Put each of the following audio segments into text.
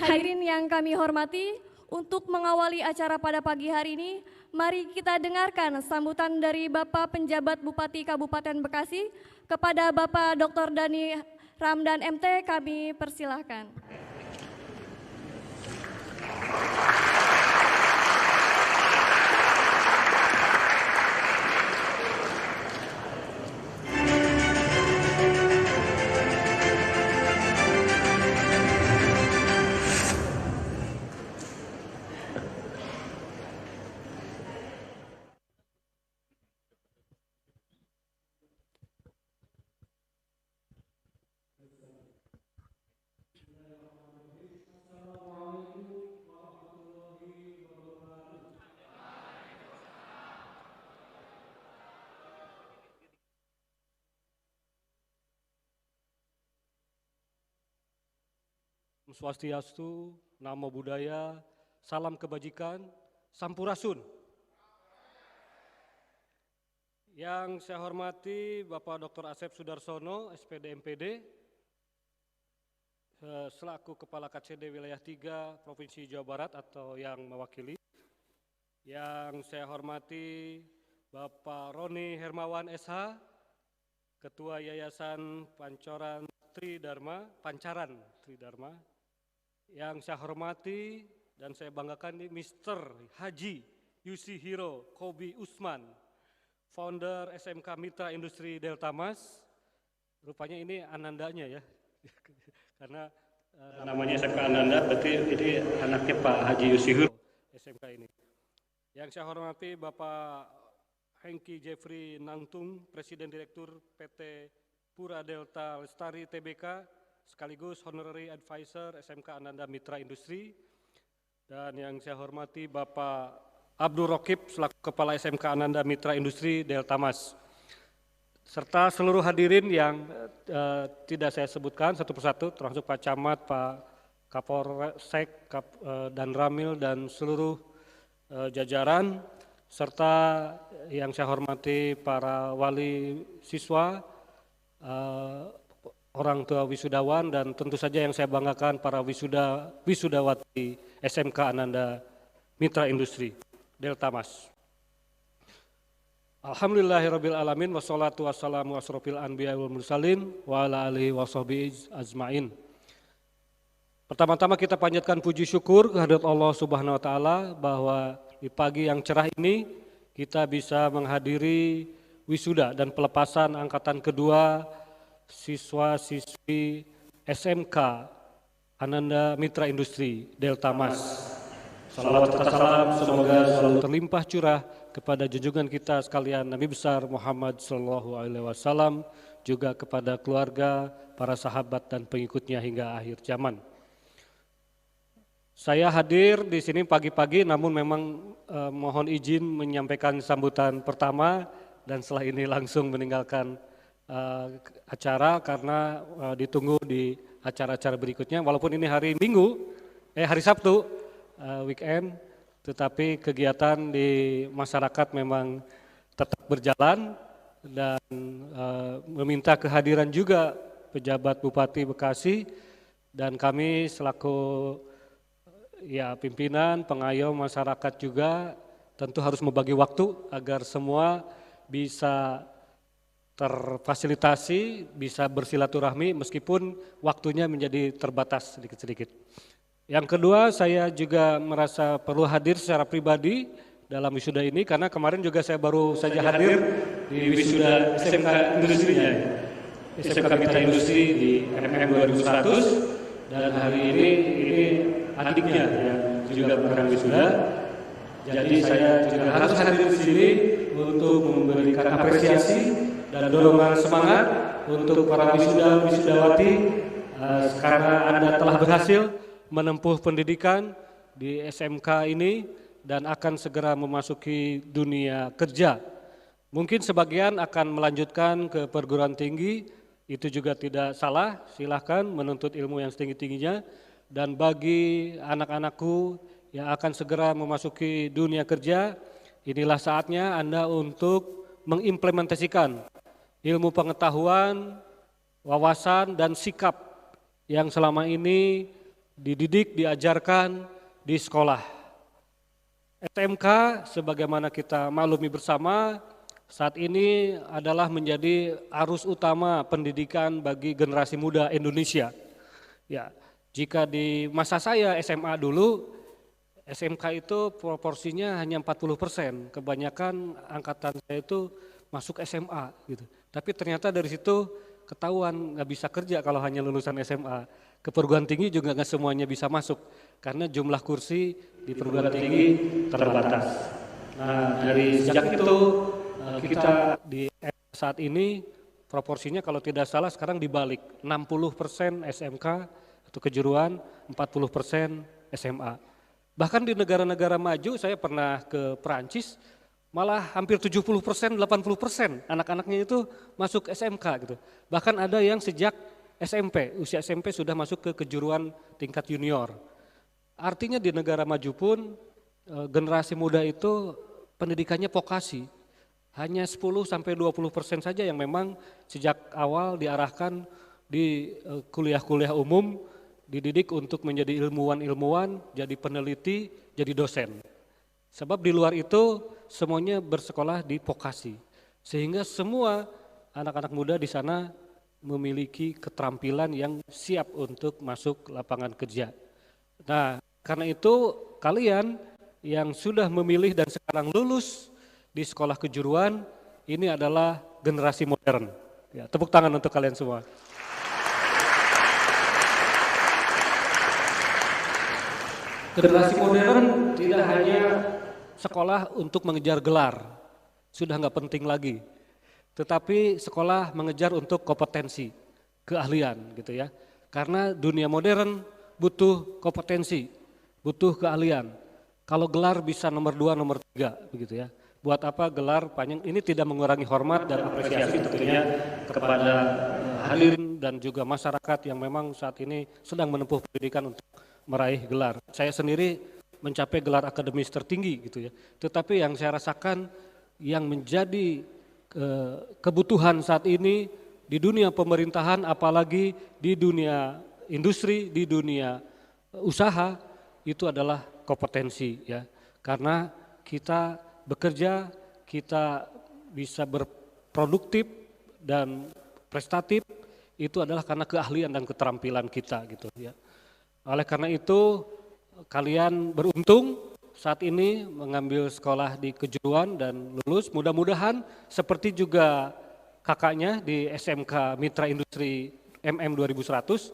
Hadirin yang kami hormati, untuk mengawali acara pada pagi hari ini, mari kita dengarkan sambutan dari Bapak Penjabat Bupati Kabupaten Bekasi kepada Bapak Dr. Dhani Ramdan MT, kami persilahkan. Swastiastu, Namo Buddhaya, salam kebajikan, Sampurasun. Yang saya hormati Bapak Dr. Asep Sudarsono, SPD MPD, selaku Kepala KCD Wilayah 3 Provinsi Jawa Barat atau yang mewakili. Yang saya hormati Bapak Roni Hermawan SH, Ketua Yayasan Pancaran Tridharma. Yang saya hormati dan saya banggakan ini Mr. Haji Yushihiro Kobi Usman, founder SMK Mitra Industri Delta Mas. Rupanya ini anandanya ya, karena namanya SMK Ananda, berarti ini anaknya Pak Haji Yushihiro SMK ini. Yang saya hormati Bapak Hengki Jeffrey Nangtung, Presiden Direktur PT Pura Delta Lestari Tbk, sekaligus Honorary Advisor SMK Ananda Mitra Industri. Dan yang saya hormati Bapak Abdul Rokib selaku Kepala SMK Ananda Mitra Industri Delta Mas. Serta seluruh hadirin yang tidak saya sebutkan satu persatu, termasuk Pak Camat, Pak Kapolsek, dan Ramil dan seluruh jajaran, serta yang saya hormati para wali siswa, orang tua wisudawan, dan tentu saja yang saya banggakan para wisudawati SMK Ananda Mitra Industri Delta Mas. Alhamdulillahirabbil alamin wassalatu wassalamu asrofil anbiya wal mursalin wa ala alihi washabihi ajmain. Pertama-tama kita panjatkan puji syukur kehadirat Allah Subhanahu wa taala bahwa di pagi yang cerah ini kita bisa menghadiri wisuda dan pelepasan angkatan kedua siswa-siswi SMK Ananda Mitra Industri Delta Mas. Salawat serta salam semoga selalu terlimpah curah kepada junjungan kita sekalian Nabi besar Muhammad SAW, juga kepada keluarga, para sahabat dan pengikutnya hingga akhir zaman. Saya hadir di sini pagi-pagi, namun memang mohon izin menyampaikan sambutan pertama dan setelah ini langsung meninggalkan acara karena ditunggu di acara-acara berikutnya. Walaupun ini hari Sabtu, weekend, tetapi kegiatan di masyarakat memang tetap berjalan dan meminta kehadiran juga pejabat Bupati Bekasi dan kami selaku pimpinan, pengayom masyarakat juga tentu harus membagi waktu agar semua bisa terfasilitasi, bisa bersilaturahmi meskipun waktunya menjadi terbatas sedikit-sedikit. Yang kedua, saya juga merasa perlu hadir secara pribadi dalam wisuda ini karena kemarin juga saya baru saja hadir di wisuda SMK Industrinya, SMK Mitra Industri di MM 2100 dan hari ini adiknya yang juga pernah wisuda. Jadi saya juga harus hadir di sini untuk memberikan apresiasi dan dorongan semangat untuk para wisudawati karena Anda telah berhasil menempuh pendidikan di SMK ini dan akan segera memasuki dunia kerja. Mungkin sebagian akan melanjutkan ke perguruan tinggi, itu juga tidak salah, silahkan menuntut ilmu yang setinggi-tingginya. Dan bagi anak-anakku yang akan segera memasuki dunia kerja, inilah saatnya Anda untuk mengimplementasikan ilmu pengetahuan, wawasan, dan sikap yang selama ini dididik, diajarkan di sekolah. SMK sebagaimana kita maklumi bersama saat ini adalah menjadi arus utama pendidikan bagi generasi muda Indonesia. Ya, jika di masa saya SMA dulu, SMK itu proporsinya hanya 40%, kebanyakan angkatan saya itu masuk SMA gitu. Tapi ternyata dari situ ketahuan nggak bisa kerja kalau hanya lulusan SMA. Ke perguruan tinggi juga nggak semuanya bisa masuk karena jumlah kursi di perguruan tinggi terbatas. Nah dari sejak itu kita di saat ini proporsinya kalau tidak salah sekarang dibalik 60% SMK atau kejuruan, 40% SMA. Bahkan di negara-negara maju saya pernah ke Perancis, malah hampir 70%, 80% anak-anaknya itu masuk SMK gitu. Bahkan ada yang sejak SMP, usia SMP sudah masuk ke kejuruan tingkat junior. Artinya di negara maju pun generasi muda itu pendidikannya vokasi. Hanya 10-20% saja yang memang sejak awal diarahkan di kuliah-kuliah umum, dididik untuk menjadi ilmuwan-ilmuwan, jadi peneliti, jadi dosen. Sebab di luar itu semuanya bersekolah di vokasi. Sehingga semua anak-anak muda di sana memiliki keterampilan yang siap untuk masuk lapangan kerja. Nah, karena itu kalian yang sudah memilih dan sekarang lulus di sekolah kejuruan, ini adalah generasi modern. Ya, tepuk tangan untuk kalian semua. Generasi modern tidak hanya sekolah untuk mengejar gelar, sudah nggak penting lagi. Tetapi sekolah mengejar untuk kompetensi, keahlian gitu ya. Karena dunia modern butuh kompetensi, butuh keahlian. Kalau gelar bisa nomor 2, nomor 3 begitu ya. Buat apa gelar panjang? Ini tidak mengurangi hormat dan apresiasi tentunya kepada hadirin dan juga masyarakat yang memang saat ini sedang menempuh pendidikan untuk meraih gelar. Saya sendiri mencapai gelar akademis tertinggi gitu ya. Tetapi yang saya rasakan yang menjadi kebutuhan saat ini di dunia pemerintahan, apalagi di dunia industri, di dunia usaha, itu adalah kompetensi ya. Karena kita bekerja, kita bisa berproduktif dan prestatif, itu adalah karena keahlian dan keterampilan kita gitu ya. Oleh karena itu kalian beruntung saat ini mengambil sekolah di kejuruan dan lulus, mudah-mudahan seperti juga kakaknya di SMK Mitra Industri MM 2100,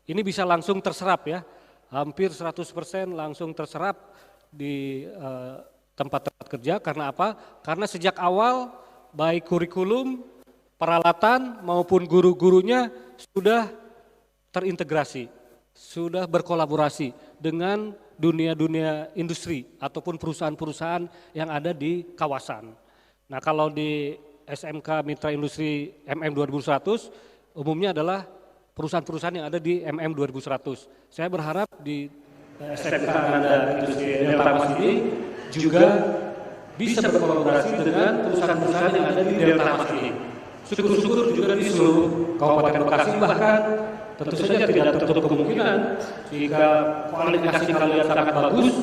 ini bisa langsung terserap ya, hampir 100% langsung terserap di tempat-tempat kerja. Karena apa? Karena sejak awal baik kurikulum, peralatan maupun guru-gurunya sudah terintegrasi, sudah berkolaborasi dengan dunia-dunia industri ataupun perusahaan-perusahaan yang ada di kawasan. Nah kalau di SMK Mitra Industri MM 2100 umumnya adalah perusahaan-perusahaan yang ada di MM 2100. Saya berharap di SMK Ananda Industri Delta Mas ini juga bisa berkolaborasi dengan perusahaan-perusahaan yang ada di Delta Mas ini. Syukur-syukur juga di seluruh Kabupaten Bekasi, bahkan tentu saja tidak tertutup kemungkinan jika kualifikasi kalian sangat bagus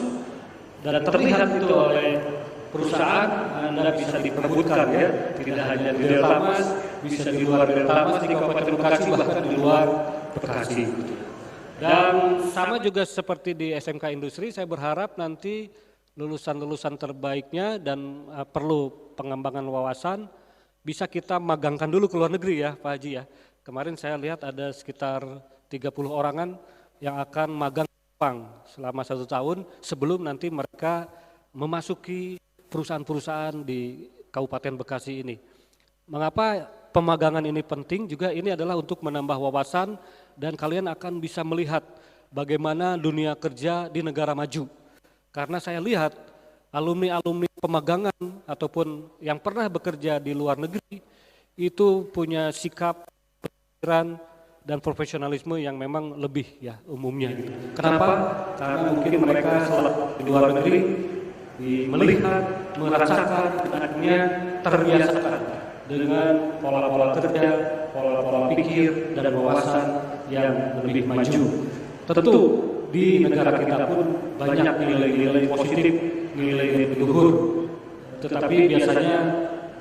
dan terlihat itu oleh perusahaan, Anda bisa diperebutkan ya, tidak hanya di Delta Mas, bisa di luar Delta Mas, di Kabupaten Bekasi, bahkan di luar Bekasi. Dan sama juga seperti di SMK Industri, saya berharap nanti lulusan-lulusan terbaiknya dan perlu pengembangan wawasan, bisa kita magangkan dulu ke luar negeri ya Pak Haji ya. Kemarin saya lihat ada sekitar 30 orangan yang akan magang di Jepang selama 1 tahun sebelum nanti mereka memasuki perusahaan-perusahaan di Kabupaten Bekasi ini. Mengapa pemagangan ini penting? Juga ini adalah untuk menambah wawasan dan kalian akan bisa melihat bagaimana dunia kerja di negara maju. Karena saya lihat alumni-alumni pemagangan ataupun yang pernah bekerja di luar negeri itu punya sikap, pikiran dan profesionalisme yang memang lebih ya umumnya. Kenapa? Karena mungkin mereka setelah di luar negeri melihat, merasakan, akhirnya terbiasakan dengan pola-pola kerja, pola-pola pikir dan wawasan yang lebih maju. Tentu di negara kita pun banyak nilai-nilai positif, nilai-nilai luhur. Tetapi biasanya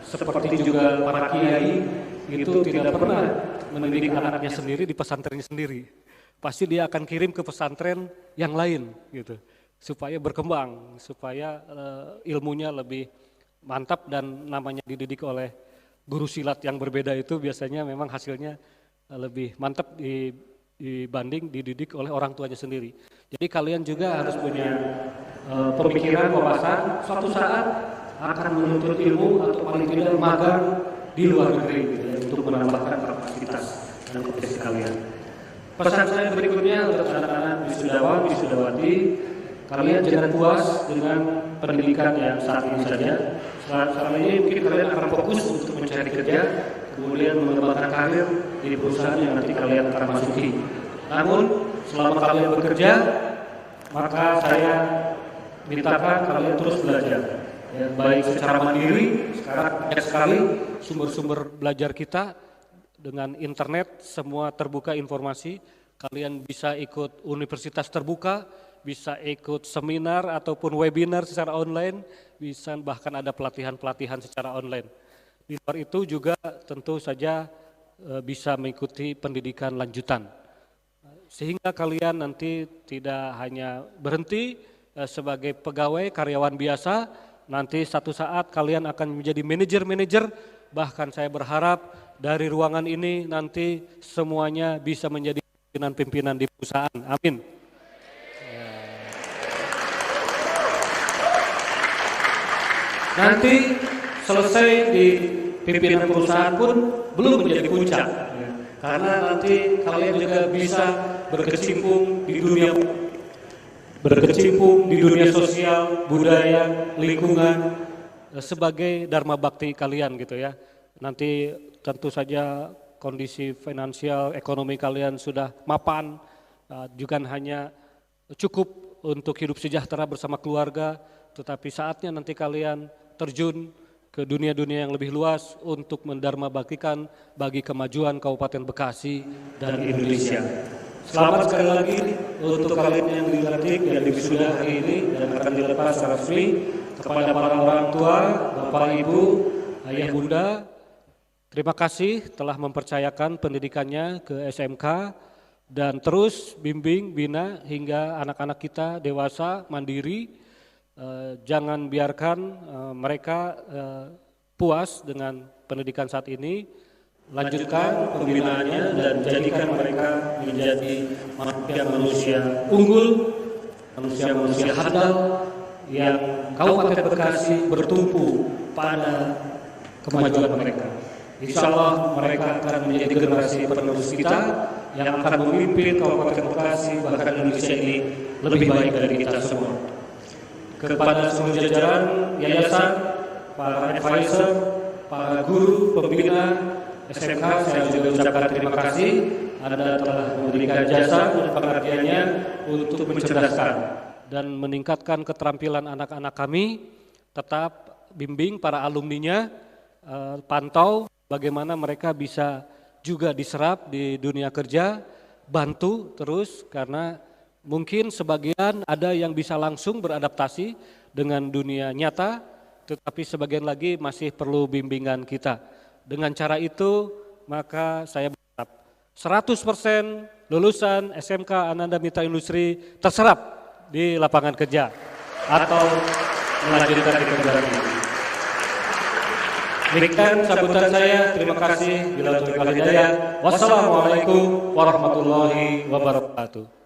seperti juga para kiai itu tidak pernah mendidik anaknya sendiri di pesantrennya sendiri. Pasti dia akan kirim ke pesantren yang lain gitu, supaya berkembang, supaya ilmunya lebih mantap, dan namanya dididik oleh guru silat yang berbeda itu biasanya memang hasilnya lebih mantap dibanding dididik oleh orang tuanya sendiri. Jadi kalian juga harus punya pemikiran, wawasan, suatu saat akan menuntut ilmu atau paling tidak magang di luar negeri gitu, untuk menambahkan kapasitas dan kompetensi kalian. Pesan saya berikutnya untuk anak-anak wisudawan, wisudawati, kalian jangan puas dengan pendidikan yang saat ini saja. Setelah ini mungkin kalian akan fokus untuk mencari kerja, kemudian mengembangkan karir di perusahaan yang nanti kalian akan masuki. Namun selama kalian bekerja, maka saya mintakan kalian terus belajar. Ya, baik secara mandiri, sekarang banyak sekali sumber-sumber belajar kita dengan internet, semua terbuka informasi. Kalian bisa ikut universitas terbuka, bisa ikut seminar ataupun webinar secara online, bisa bahkan ada pelatihan-pelatihan secara online. Di luar itu juga tentu saja bisa mengikuti pendidikan lanjutan. Sehingga kalian nanti tidak hanya berhenti sebagai pegawai karyawan biasa, nanti satu saat kalian akan menjadi manajer-manajer, bahkan saya berharap dari ruangan ini nanti semuanya bisa menjadi pimpinan-pimpinan di perusahaan. Amin. Nanti selesai di pimpinan perusahaan pun belum menjadi puncak, karena nanti kalian juga bisa berkecimpung di dunia sosial, budaya, lingkungan sebagai dharma bakti kalian gitu ya. Nanti tentu saja kondisi finansial, ekonomi kalian sudah mapan, juga hanya cukup untuk hidup sejahtera bersama keluarga, tetapi saatnya nanti kalian terjun ke dunia-dunia yang lebih luas untuk mendharma baktikan bagi kemajuan Kabupaten Bekasi dan Indonesia. Selamat sekali lagi untuk kalian yang dilantik dan wisuda hari ini dan akan dilepas secara resmi. Kepada para orang tua, Bapak, Ibu, Ayah, Bunda, terima kasih telah mempercayakan pendidikannya ke SMK dan terus bimbing, bina hingga anak-anak kita dewasa, mandiri. Jangan biarkan mereka puas dengan pendidikan saat ini. Lanjutkan pembinaannya dan jadikan mereka menjadi manusia unggul, manusia handal yang Kabupaten Bekasi bertumpu pada kemajuan mereka. Insya Allah mereka akan menjadi generasi penerus kita yang akan memimpin Kabupaten Bekasi bahkan Indonesia ini lebih baik dari kita semua. Kepada seluruh jajaran yayasan, para advisor, para guru, pembina SMK, saya juga ucapkan terima kasih. Anda telah memberikan jasa dan pengabdiannya untuk mencerdaskan dan meningkatkan keterampilan anak-anak kami. Tetap bimbing para alumninya, pantau bagaimana mereka bisa juga diserap di dunia kerja, bantu terus karena mungkin sebagian ada yang bisa langsung beradaptasi dengan dunia nyata, tetapi sebagian lagi masih perlu bimbingan kita. Dengan cara itu, maka saya berharap 100% lulusan SMK Ananda Mitra Industri terserap di lapangan kerja atau melanjutkan di perguruan tinggi. Demikian sambutan saya, terima kasih. Bila Wassalamualaikum warahmatullahi wabarakatuh.